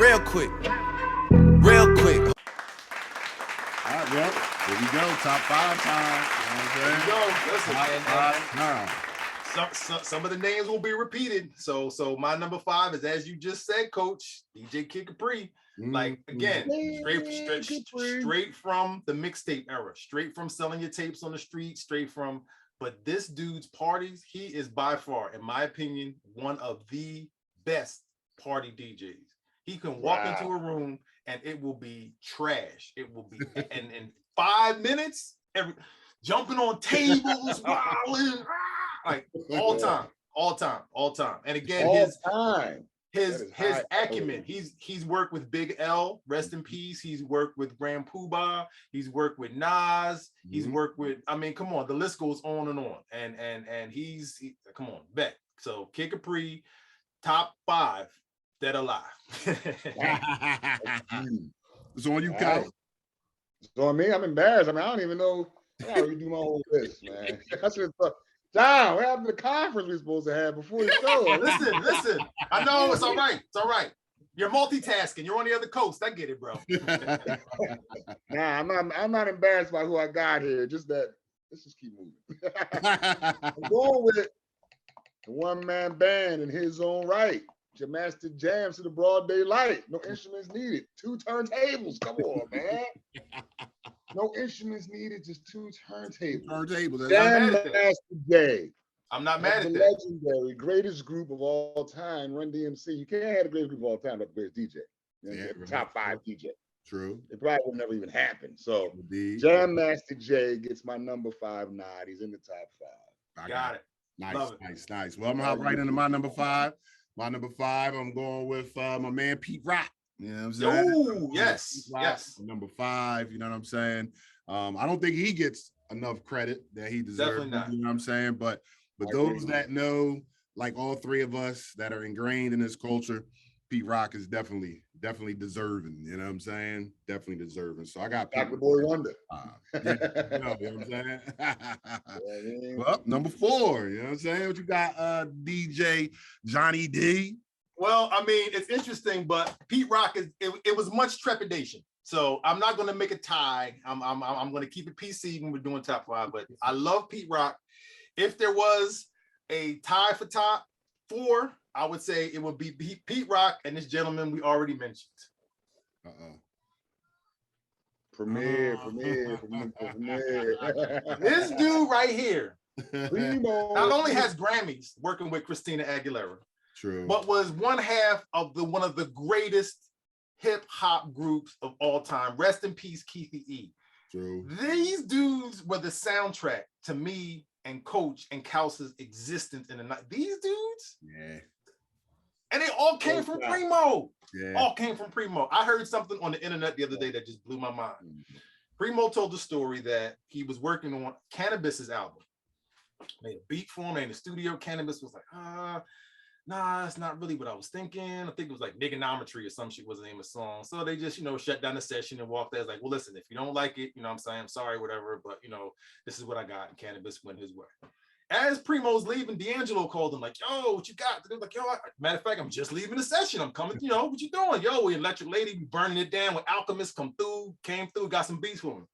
real quick. Real quick. All right, well, here we go. Top 5 time. You know what I'm saying? Listen, some of the names will be repeated. So my number 5 is, as you just said, Coach, DJ Kid Capri. Like, again, straight from the mixtape era, straight from selling your tapes on the street, straight from, but this dude's parties, he is by far, in my opinion, one of the best party DJs. He can walk into a room and it will be trash. It will be, and in 5 minutes, jumping on tables, wilding, like all time. And again, his acumen. He's worked with Big L, rest in peace. He's worked with Grand Poobah. He's worked with Nas. He's worked with, I mean, come on, the list goes on and on. And he's come on, bet. So Kid Capri, top 5 dead alive. It's on you, Kyle. It's on me. I'm embarrassed. I mean, I don't even know. I gotta redo my whole list, man. I should have thought. John, what happened to the conference we supposed to have before the show? Listen. I know it's all right. It's all right. You're multitasking. You're on the other coast. I get it, bro. Nah, I'm not embarrassed by who I got here. Just that. Let's just keep moving. I'm going with the one-man band in his own right. Jamastic Jams to the broad daylight. No instruments needed. 2 turntables. Come on, man. No instruments needed, just 2 turntables. Jamastic Jay. I'm not mad at the that. Legendary, greatest group of all time, Run DMC. You can't have the greatest group of all time without the greatest DJ. You know, the top 5 DJ. True. It probably would never even happen. So Jamastic Jay gets my number 5 nod. He's in the top 5. Got it. Nice. Well, I'm gonna hop right into my number 5. My number 5, I'm going with my man Pete Rock. You know what I'm saying? Oh, yes. Number 5, you know what I'm saying? I don't think he gets enough credit that he deserves. Definitely not. You know what I'm saying? But those that know, like all 3 of us that are ingrained in this culture, Pete Rock is definitely deserving. You know what I'm saying? Definitely deserving. So I got Dr. Boy Wonder. You know what I'm saying? Well, number 4, you know what I'm saying? What you got, DJ Johnny D? Well, I mean, it's interesting, but Pete Rock it was much trepidation. So I'm not going to make a tie. I'm going to keep it PC when we're doing top 5. But I love Pete Rock. If there was a tie for top 4, I would say it would be Pete Rock and this gentleman we already mentioned. Premier. This dude right here not only has Grammys working with Christina Aguilera, true, but was one half of one of the greatest hip hop groups of all time. Rest in peace, Keithy E. True. These dudes were the soundtrack to me and Coach and Kouse's existence in the night. These dudes, and they all came from Primo. All came from Primo. I heard something on the internet the other day that just blew my mind. Primo told the story that he was working on Cannabis's album. Made a beat for him in the studio. Cannabis was like, nah, it's not really what I was thinking. I think it was like Niggonometry or some shit was the name of the song. So they just, shut down the session and walked there. It's like, well, listen, if you don't like it, you know what I'm saying? I'm sorry, whatever, but this is what I got. And Cannabis went his way. As Primo's leaving, D'Angelo called him like, yo, what you got? They're like, yo, matter of fact, I'm just leaving the session. I'm coming, what you doing? Yo, we Electric Lady, we burning it down. When Alchemist came through, got some beats for him.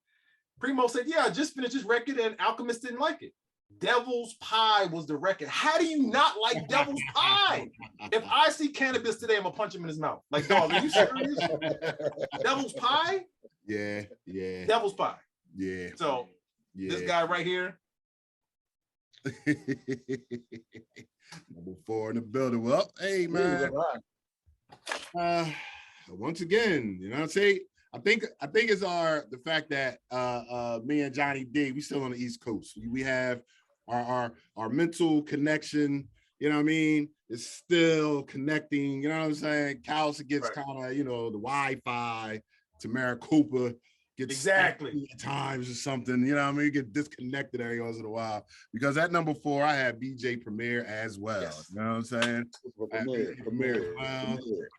Primo said, yeah, I just finished this record and Alchemist didn't like it. Devil's Pie was the record. How do you not like Devil's Pie? If I see Cannabis today, I'm gonna punch him in his mouth. Like, dog, are you serious? Devil's Pie? Yeah. Devil's Pie. Yeah. So this guy right here. Number 4 in the building. Well, hey man. Once again, you know what I'm saying? I think it's the fact that me and Johnny D, we still on the East Coast. We have our mental connection, you know what I mean? It's still connecting, you know what I'm saying? Cows gets kind of, the Wi-Fi to Maricopa gets exactly at times or something, you know what I mean? You get disconnected every once in a while. Because at number 4, I have BJ Premier as well. Yes. You know what I'm saying? Premier.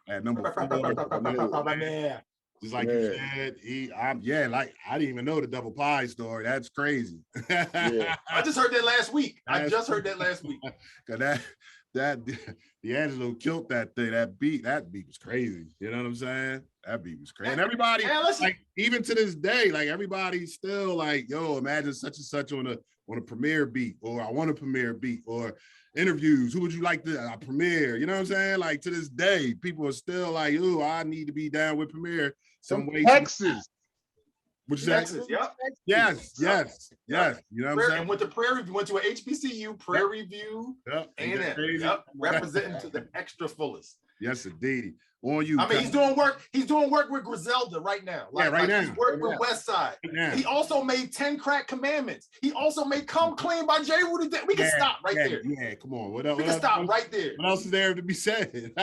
At number 4. Just like you said, I didn't even know the Double Pie story. That's crazy. I just heard that last week. Cause that D'Angelo killed that thing. That beat was crazy. You know what I'm saying? That beat was crazy. And everybody, like, even to this day, like, everybody's still like, yo, imagine such and such on a premiere beat, or I want a premiere beat, or interviews. Who would you like to premiere? You know what I'm saying? Like, to this day, people are still like, oh, I need to be down with premiere some way. Texas. Which Texas, yep. Yes. You know what I'm saying? And went to Prairie View, went to a HBCU, Prairie View, A&M, representing to the extra fullest. Yes, indeed. On you. I mean, he's doing work with Griselda right now. Now. He's working with Westside. He also made 10 Crack Commandments. He also made Come Clean by Jay Woody. We can stop right there. Yeah, come on. What else? We can stop right there. What else is there to be said?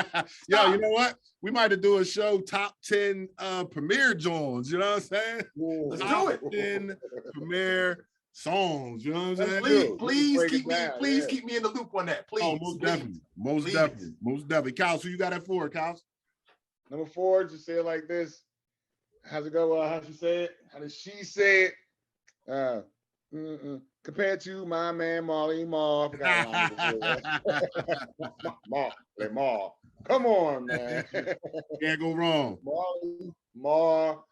Yo, you know what? We might have do a show top 10 premiere Jones. You know what I'm saying? Let's do it. 10 premiere songs. You know what I'm saying? Please keep me in the loop on that. Please. Oh, most definitely. Kyle, so you got that for Kyle? Number 4, just say it like this. How's it go? How she say it? How does she say it? Compared to my man Marley Marl. Marl. Come on, man. Can't go wrong. Marley Marl,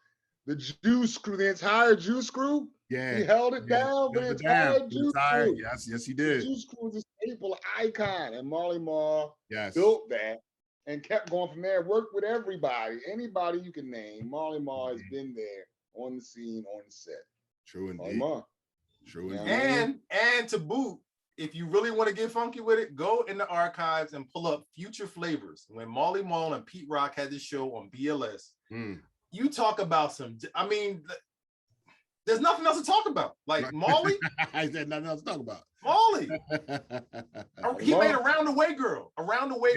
the Juice Crew, the entire Juice Crew. Yeah, he held it down for the entire Juice Crew. Yes, he did. The Juice Crew is a staple icon, and Marley Marl built that and kept going from there. Worked with everybody, anybody you can name. Marley Marl has been there on the scene, on the set. True indeed. True indeed. And to boot, if you really want to get funky with it, go in the archives and pull up Future Flavors. When Marley Marl and Pete Rock had this show on BLS, you talk about I mean, there's nothing else to talk about. Like Marley. I said nothing else to talk about. Marley. He made Around the Way Girl with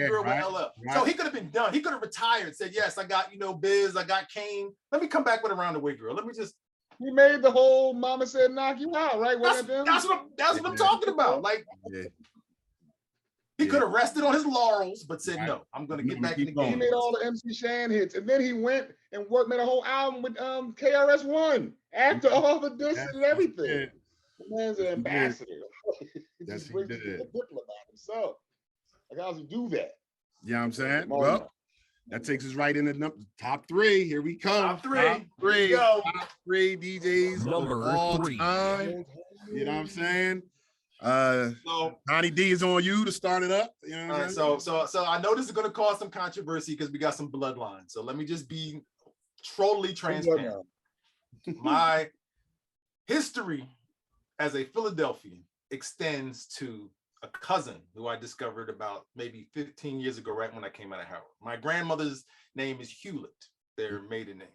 LL. Right. So he could have been done. He could have retired, said, yes, I got, Biz, I got Kane. Let me come back with Around the Way Girl. Let me just. He made the whole Mama Said Knock You Out, right? That's what I'm talking about. Like, he could have rested on his laurels, but said, no, I'm going to get back in the game. He made all the MC Shan hits, and then he went and made a whole album with KRS-One after all the disses and everything. The man's an ambassador. Yes, he did. A diplomat himself. Like, how does he do that? You know what I'm saying? Well, that takes us right into the top 3. Here we come. Top three. Top 3 DJs number all 3. Time. You know what I'm saying? So Donnie D is on you to start it up. You know what I'm saying? So I know this is going to cause some controversy because we got some bloodlines. So let me just be totally transparent. My history as a Philadelphian extends to a cousin who I discovered about maybe 15 years ago, right when I came out of Howard. My grandmother's name is Hewlett, their maiden name.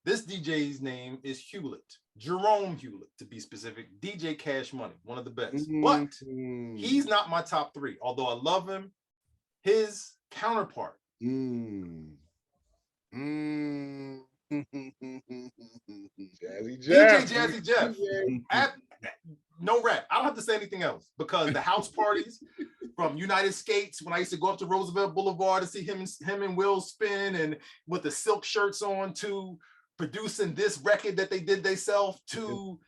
This DJ's name is Hewlett, Jerome Hewlett to be specific, DJ Cash Money, one of the best. But he's not my top 3, although I love him. His counterpart. Jazzy Jeff. DJ Jazzy Jeff. No rap. I don't have to say anything else because the house parties from United Skates, when I used to go up to Roosevelt Boulevard to see him and Will spin, and with the silk shirts on, to producing this record that they did themselves, to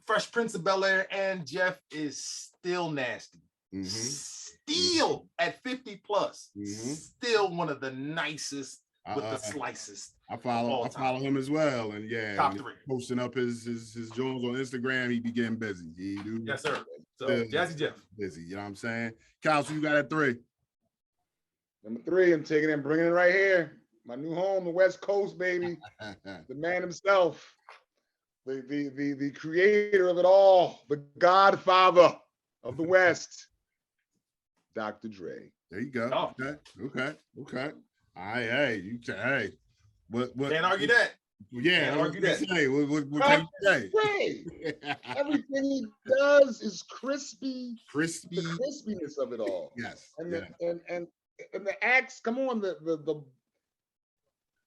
Fresh Prince of Bel-Air, and Jeff is still nasty. Still at 50 plus, still one of the nicest with the slices. I follow him as well, and top 3. Posting up his Jones on Instagram, he be getting busy. Yes, sir. So Jazzy Jeff busy. You know what I'm saying? Kyle, so you got at 3. Number 3, I'm taking it, bringing it right here. My new home, the West Coast, baby. The man himself, the creator of it all, the Godfather of the West, Dr. Dre. There you go. Oh. Okay. All right, hey. What can't argue that. Yeah, can't argue that. Say? What can you say? Everything he does is crispy. The crispiness of it all. Yes. And the acts. Come on, the.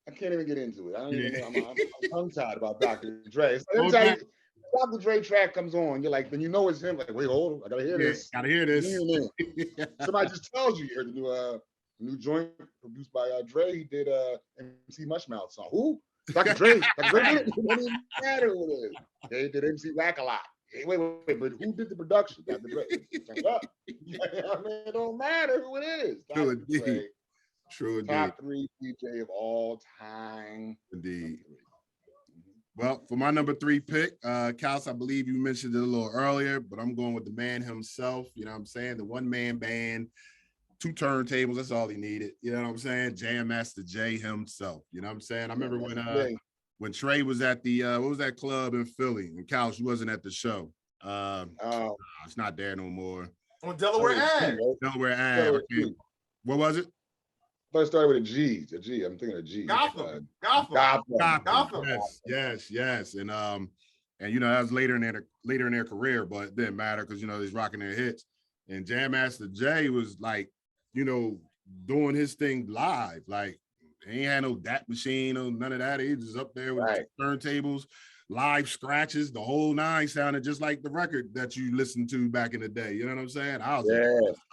I can't even get into it. I don't even know. I'm tongue-tied about Dr. Dre. So every time Dr. Dre track comes on, you're like, then you know it's him. Like, wait, hold on, I gotta hear this. Somebody just tells you heard the new joint produced by Dre. He did MC Mushmouth song. Who? Dr. Dre. Dr. Dre did it. It doesn't even matter who it is. They did MC Whack-A-Lot. wait, but who did the production? Dr. Dre. Turn up. I mean, it don't matter who it is. True Dr. Dre, indeed. True indeed. top 3 DJ of all time. Indeed. Well, for my number 3 pick, Kals, I believe you mentioned it a little earlier, but I'm going with the man himself. You know what I'm saying? The one-man band, 2 turntables. That's all he needed. You know what I'm saying? Jam Master Jay himself. You know what I'm saying? I remember when Trey was at the what was that club in Philly? And Kals, you wasn't at the show. It's not there no more. On Delaware Ave. Delaware Ave. What was it? I started with a G. A G. I'm thinking of G. Gotham. Yes. And you know, that was later in their career, but it didn't matter because you know he's rocking their hits. And Jam Master Jay was like, you know, doing his thing live. Like he ain't had no DAT machine or none of that. He was just up there with turntables, live scratches, the whole 9 sounded just like the record that you listened to back in the day. You know what I'm saying? I was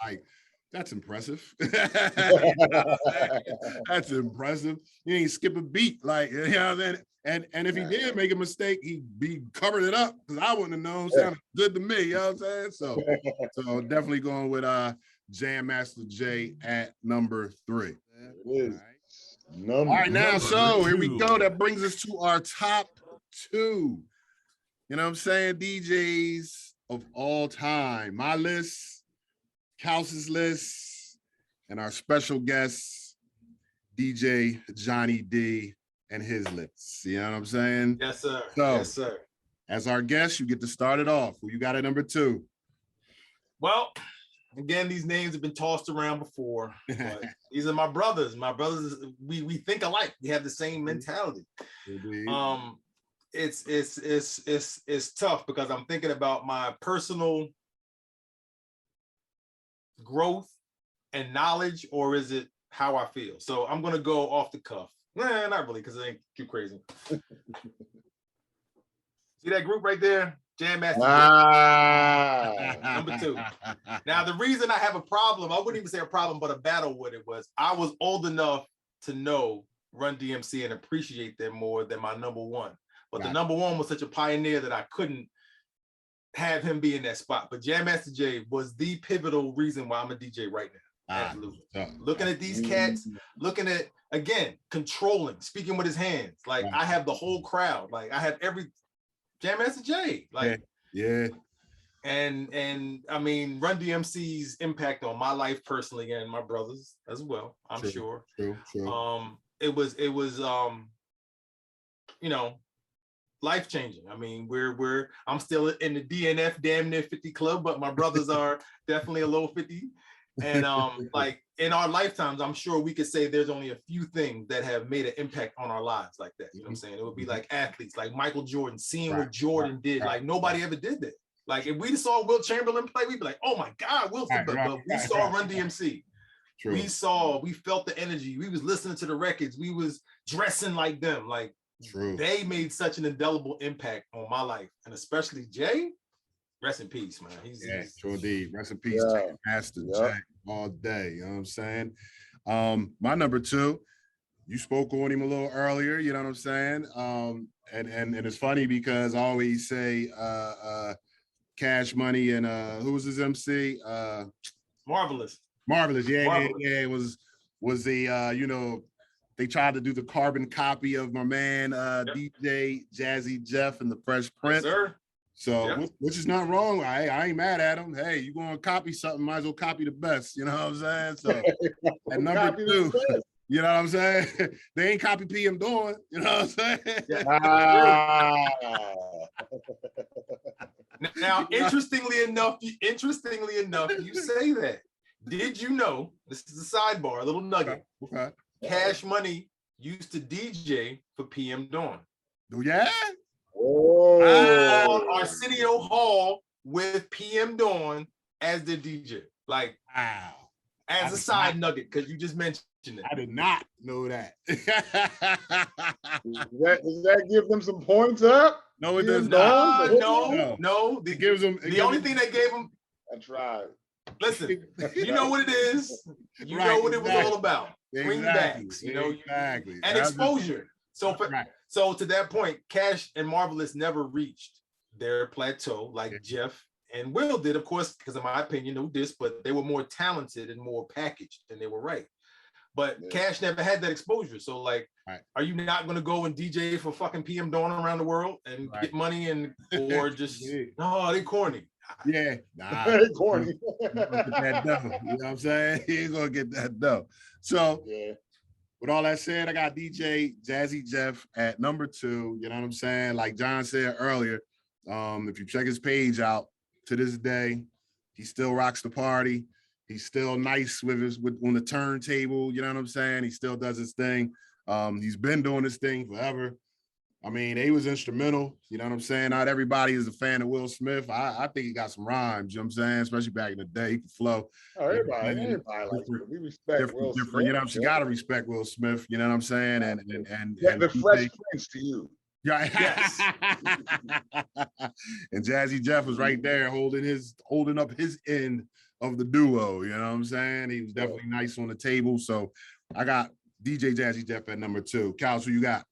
like, that's impressive. That's impressive. He ain't skip a beat, like, you know what I'm saying? And if he did make a mistake, he'd be covered it up because I wouldn't have known. Sounded good to me, you know what I'm saying? So definitely going with Jam Master Jay at number 3. All right, now, so here we go. That brings us to our top 2. You know what I'm saying? DJs of all time. My list, Kals's list, and our special guest, DJ Johnny D and his list. You know what I'm saying? Yes, sir. So, yes, sir. As our guest, you get to start it off. Who you got at number 2? Well, again, these names have been tossed around before. But these are my brothers. My brothers, we think alike. We have the same mentality. It's tough because I'm thinking about my personal growth and knowledge, or is it how I feel? So I'm gonna go off the cuff. Nah, not really, because it ain't too crazy. See that group right there? Jam Master number 2. Now, the reason I have a problem, I wouldn't even say a problem, but a battle with it was I was old enough to know Run DMC and appreciate them more than my number 1. But the number 1 was such a pioneer that I couldn't have him be in that spot. But Jam Master Jay was the pivotal reason why I'm a DJ right now. Absolutely. Looking at these cats, looking at, again, controlling, speaking with his hands. Like I have the whole crowd. Like I have every Jam Master Jay. Like and I mean Run DMC's impact on my life personally and my brothers as well, I'm sure. It was you know, life-changing. I mean, I'm still in the DNF damn near 50 club, but my brothers are definitely a low 50. And like in our lifetimes, I'm sure we could say there's only a few things that have made an impact on our lives like that. You know what I'm saying? It would be like athletes, like Michael Jordan, seeing what Jordan did. Like nobody ever did that. Like if we saw Wilt Chamberlain play, we'd be like, oh my God, Wilson. But we saw Run DMC. We felt the energy. We was listening to the records. We was dressing like them. Like they made such an indelible impact on my life. And especially Jay, rest in peace, man. He's true indeed. Rest in peace, Master Jay, all day. You know what I'm saying? My number 2, you spoke on him a little earlier, you know what I'm saying? And it's funny because I always say Cash Money and who was his MC? Marvelous. It was the you know, they tried to do the carbon copy of my man DJ Jazzy Jeff and the Fresh Prince. Yes, sir. So which is not wrong. I ain't mad at him. Hey, you gonna copy something, might as well copy the best. You know what I'm saying? So at number 2, you know what I'm saying? They ain't copy PM Dawn. You know what I'm saying? Now, interestingly enough, you say that. Did you know, this is a sidebar, a little nugget. Okay. Cash Money used to DJ for PM Dawn. Oh, yeah? On Arsenio Hall with PM Dawn as the DJ. Like, wow. As a side nugget, because you just mentioned it. I did not know that. Does that give them some points up? No, it does not. No. It gives them. The only thing they gave them. I tried. Listen, you know what it is. You know what it was all about. Greenbacks, you know, exactly. And exposure. So to that point, Cash and Marvelous never reached their plateau, like Jeff and Will did, of course, because in my opinion, no diss, but they were more talented and more packaged, and they were right. But Cash never had that exposure. So, like, are you not going to go and DJ for fucking PM Dawn around the world and get money or just no? They corny. Yeah, nah, they corny. Get that dough. You know what I'm saying? He ain't gonna get that dough. So, with all that said, I got DJ Jazzy Jeff at number 2. You know what I'm saying? Like John said earlier, if you check his page out to this day, he still rocks the party. He's still nice with on the turntable. You know what I'm saying? He still does his thing. He's been doing this thing forever. I mean, he was instrumental. You know what I'm saying? Not everybody is a fan of Will Smith. I think he got some rhymes. You know what I'm saying? Especially back in the day, he could flow. Oh, everybody like we respect Will Smith. You know, you got to respect Will Smith. You know what I'm saying? And the Fresh Prince to you. Yeah. Yes. And Jazzy Jeff was right there holding up his end of the duo. You know what I'm saying? He was definitely nice on the table. So I got DJ Jazzy Jeff at number 2. Cal, who you got?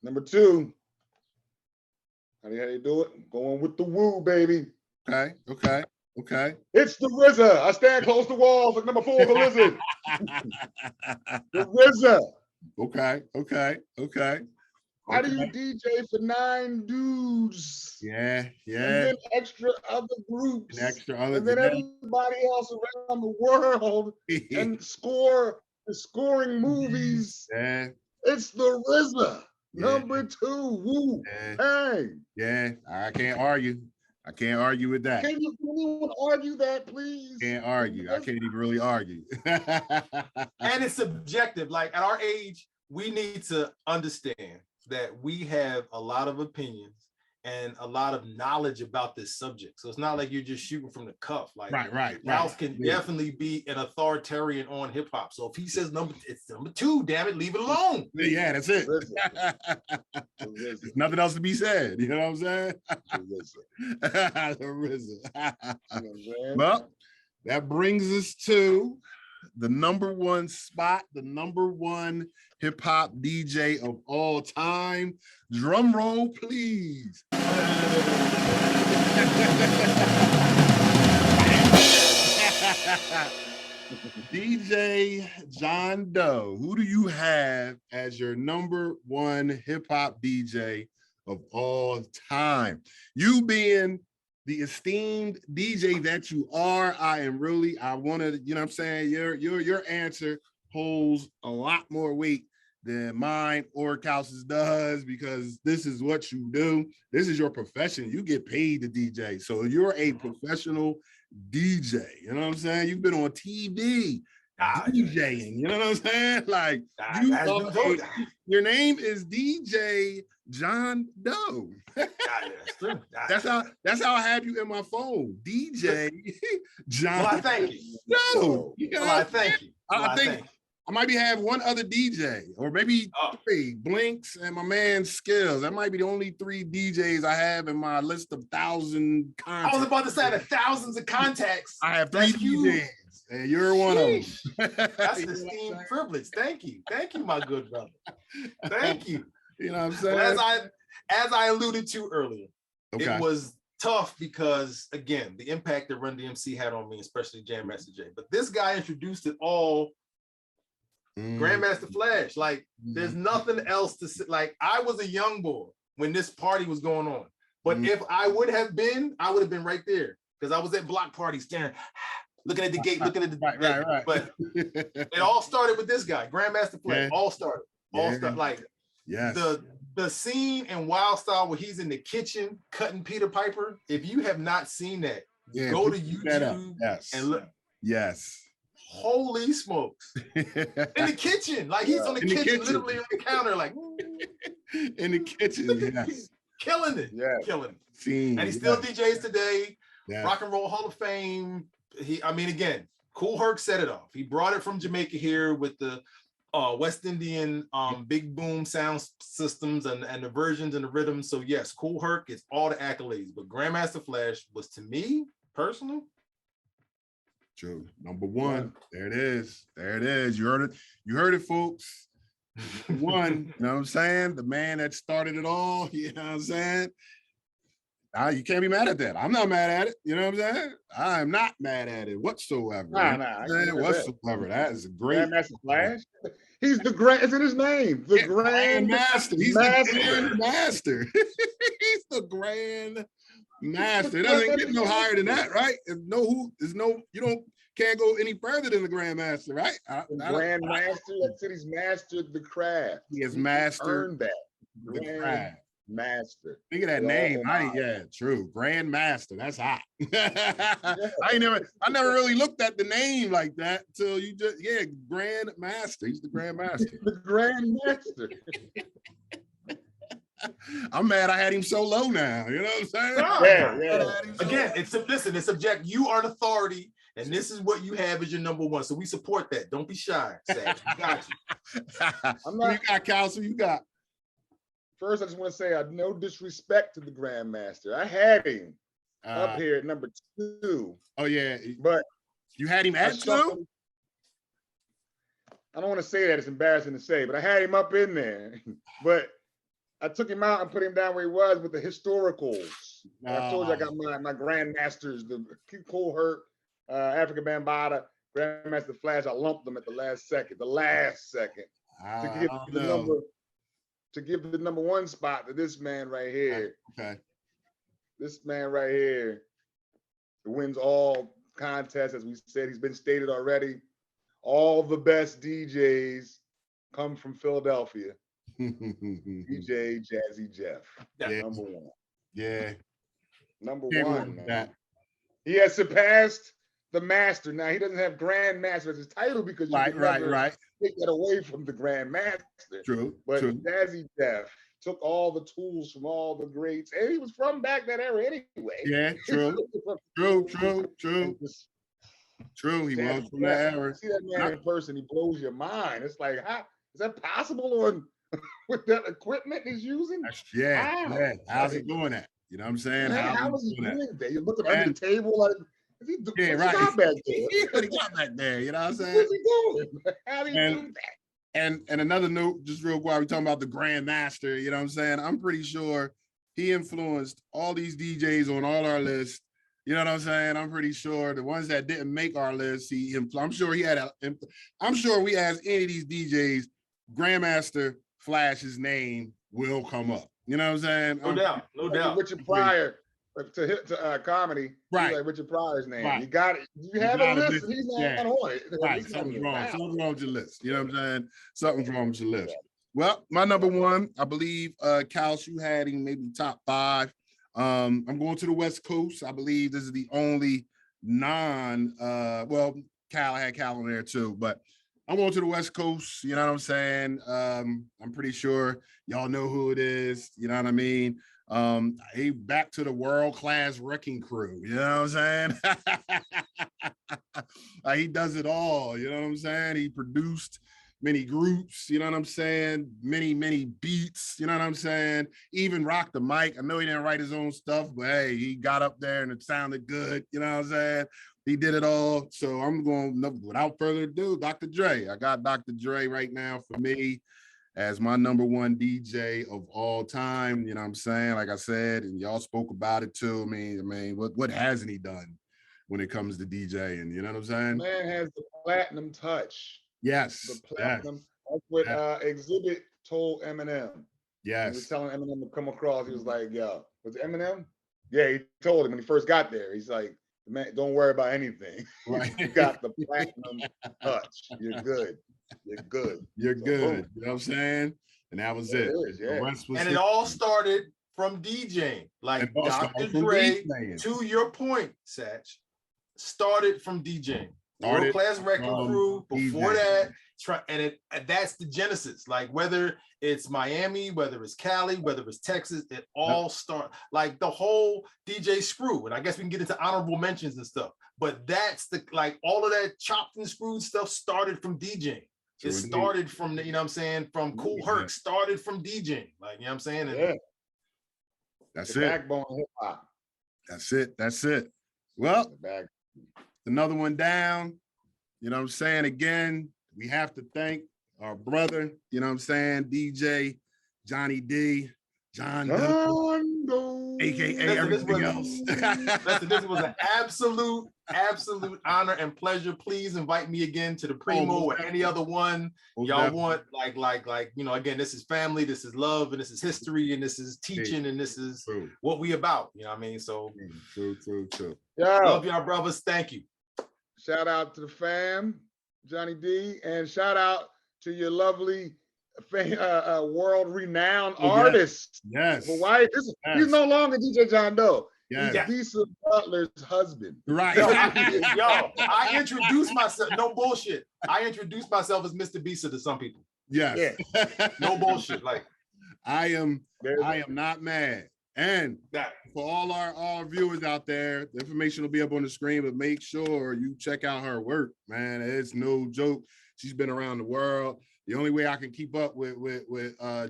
Number 2. How do you do it? Going with the woo, baby. Okay. It's the RZA. I stand close to walls at number 4, the Lizard. The RZA. Okay. How do you DJ for 9 dudes? Yeah. And then extra other groups. And then everybody else around the world and scoring movies. Yeah. It's the RZA. Number 2. Woo. Hey. Yeah. I can't argue with that. Can you anyone argue that, please? Can't argue. I can't even really argue. And it's subjective. Like at our age, we need to understand that we have a lot of opinions and a lot of knowledge about this subject. So it's not like you're just shooting from the cuff. Like Ralph can definitely be an authoritarian on hip hop. So if he says it's number 2, damn it, leave it alone. Yeah, that's it. There's nothing else to be said. You know what I'm saying? The RZA. Well, that brings us to the number 1 spot, the number 1 hip hop DJ of all time. Drum roll, please. DJ John Doe, who do you have as your number 1 hip hop DJ of all time? You being the esteemed DJ that you are, I want to, you know what I'm saying? Your answer holds a lot more weight than mine or Kouse's does, because this is what you do. This is your profession. You get paid to DJ. So you're a professional DJ. You know what I'm saying? You've been on TV DJing. You know what I'm saying? Like your name is DJ John Doe. That's how I have you in my phone. DJ John. Well, I thank you. No. I thank you. I think I might have one other DJ, or maybe 3, Blinks and my man Skills. That might be the only 3 DJs I have in my list of 1,000 contacts. I was about to say the thousands of contacts. I have 3 DJs, and you're one of them. That's the esteemed privilege. Thank you, my good brother. Thank you. You know what I'm saying? Well, as I alluded to earlier, it was tough because, again, the impact that Run DMC had on me, especially Jam Master Jay. But this guy introduced it all. Grandmaster Flash, like there's nothing else to say. Like I was a young boy when this party was going on, but if I would have been right there because I was at block parties staring, looking at the gate, looking at the right. But it all started with this guy, Grandmaster Flash. All started like the scene in Wild Style where he's in the kitchen cutting Peter Piper. If you have not seen that, go to YouTube and look. Yes. Holy smokes. In the kitchen. Like he's on the kitchen, literally on the counter, like in the kitchen, yes. Killing it. Killing it. Scene, and he still DJs today. Rock and Roll Hall of Fame. Again, Kool Herc set it off. He brought it from Jamaica here with the West Indian big boom sound systems and the versions and the rhythms. So yes, Kool Herc is all the accolades, but Grandmaster Flash was, to me personally, true. Number 1. There it is. You heard it, folks. 1, you know what I'm saying? The man that started it all, you know what I'm saying? You can't be mad at that. I'm not mad at it. You know what I'm saying? I am not mad at it whatsoever. Whatsoever. That is a great. Grandmaster Flash. He's the grand. Is it his name? The Grand Master. He's the Grand Master. He's the Grand Master. It doesn't get no higher than that, right? You can't go any further than the Grand Master, right? The Grand Master. That's it. He's mastered the craft. He has mastered earned that. the craft. Master. Think of that name. True. Grand Master. That's hot. I never really looked at the name like that till you Grand Master. He's the Grand Master. The Grand Master. I'm mad I had him so low now. You know what I'm saying? Yeah. Again, it's subject. You are an authority, and this is what you have as your number one. So we support that. Don't be shy. Sag. We got you. You got Council. You got. First, I just want to say, no disrespect to the Grandmaster. I had him up here at number 2. Oh yeah, but you had him at 2. I don't want to say that; it's embarrassing to say, but I had him up in there. But I took him out and put him down where he was with the historicals. I told you I got my Grandmasters, the Cole Hurt, Africa Bambaataa, Grandmaster Flash. I lumped them at the last second. To give the number 1 spot to this man right here. Okay. This man right here wins all contests, as we said. He's been stated already. All the best DJs come from Philadelphia. DJ Jazzy Jeff. Number 1. Yeah. Number 1. Man. He has surpassed the Master. Now, he doesn't have Grand Master as his title because you can never take that away from the Grand Master. True. But Jazzy Jeff took all the tools from all the greats, and he was from back that era anyway. Yeah, true. True. He was from that era. See that man in person, he blows your mind. It's like, how is that possible with that equipment he's using? Yeah. How's he doing that? You know what I'm saying? How is he doing that? You look under the table like, what he got back there? What he got back there? You know what I'm saying? What's he doing? How do you do that? And another note, just real quick, we're talking about the Grand Master. You know what I'm saying? I'm pretty sure he influenced all these DJs on all our lists. You know what I'm saying? I'm pretty sure the ones that didn't make our list, I'm sure we asked any of these DJs, Grandmaster Flash's name will come up. You know what I'm saying? No doubt. Richard Pryor to comedy, right? Like Richard Pryor's name. Right. You got it. You have a list, and he's not on it. Right. Something's wrong. Something's wrong with your list. You know what I'm saying? Something's wrong with your list. Well, my number 1, I believe, Cal, you had him maybe top 5. I'm going to the West Coast. I believe this is the only Cal, I had Cal on there too, but I'm going to the West Coast. You know what I'm saying? I'm pretty sure y'all know who it is. You know what I mean? He back to the world-class wrecking crew. You know what I'm saying? He does it all. You know what I'm saying? He produced many groups, you know what I'm saying? Many beats, you know what I'm saying? Even rocked the mic. I know he didn't write his own stuff, but hey, he got up there and it sounded good, you know what I'm saying? He did it all. So I'm going, without further ado, Dr. Dre. I got Dr. Dre right now for me as my number 1 DJ of all time, you know what I'm saying? Like I said, and y'all spoke about it too. I mean, what hasn't he done when it comes to DJing? You know what I'm saying? Man has the platinum touch. Yes. The platinum. That's what Exhibit told Eminem. Yes. He was telling Eminem to come across. He was like, yo, was it Eminem? Yeah, he told him when he first got there. He's like, man, don't worry about anything. Right. You got the platinum touch. You're good. You're good. You're good. You know what I'm saying? And that was it. And it all started from DJing. Like Dr. Dre, to your point, Satch, started from DJing. World Class Wrecking Crew. Before that, that's the genesis. Like whether it's Miami, whether it's Cali, whether it's Texas, it all start like the whole DJ Screw. And I guess we can get into honorable mentions and stuff. But that's all of that chopped and screwed stuff started from DJing. It started from you know what I'm saying, from Kool Herc, started from DJing. Like, you know what I'm saying? And that's the backbone of hip hop. That's it. Well, another one down. You know what I'm saying? Again, we have to thank our brother, you know what I'm saying, DJ Johnny D. John Doe. AKA everything else. Listen, this was an absolute honor and pleasure. Please invite me again to the Primo or any other one y'all want. Like, you know, again, this is family, this is love, and this is history, and this is teaching, and this is what we about. You know what I mean? So true. Love y'all, brothers. Thank you. Shout out to the fam, Johnny D, and shout out to your lovely world-renowned artist. Yes. Hawaii. He's no longer DJ John Doe. Yes. He's Bisa Butler's husband. Right. I introduced myself. No bullshit. I introduced myself as Mr. Bisa to some people. Yes. Yeah. No bullshit. Like I am not mad. And for all our viewers out there, the information will be up on the screen, but make sure you check out her work, man. It's no joke. She's been around the world. The only way I can keep up with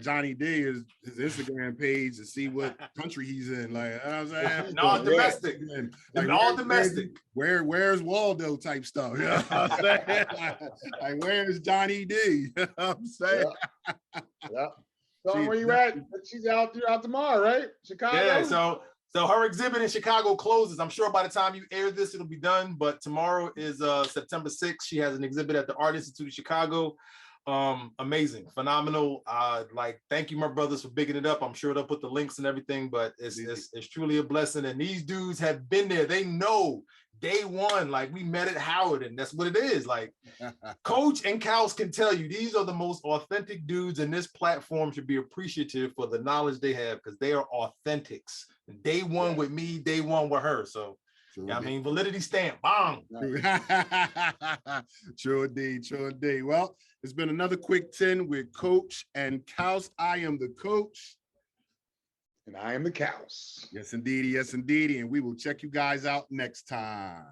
Johnny D is his Instagram page to see what country he's in. Like, you know what I'm saying? No, domestic. Like, all domestic. Where's Waldo type stuff? You know what I'm saying? like, where's Johnny D? You know what I'm saying? Yeah. So where you at? She's out tomorrow, right? Chicago? Yeah, so her exhibit in Chicago closes. I'm sure by the time you air this, it'll be done. But tomorrow is September 6th. She has an exhibit at the Art Institute of Chicago. Amazing, phenomenal. Like, thank you, my brothers, for bigging it up. I'm sure they'll put the links and everything, but it's truly a blessing. And these dudes have been there. They know day one, like we met at Howard, and that's what it is. Like Coach and Kals can tell you, these are the most authentic dudes, and this platform should be appreciative for the knowledge they have because they are authentics. Day one with me, day one with her. So I mean, validity stamp, bang. True indeed. Well, it's been another quick 10 with Coach and Kals. I am the coach. And I am the Kals. Yes, indeed. And we will check you guys out next time.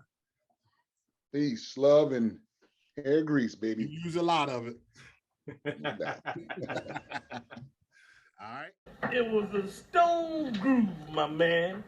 Peace, love, and hair grease, baby. You use a lot of it. All right. It was a stone groove, my man.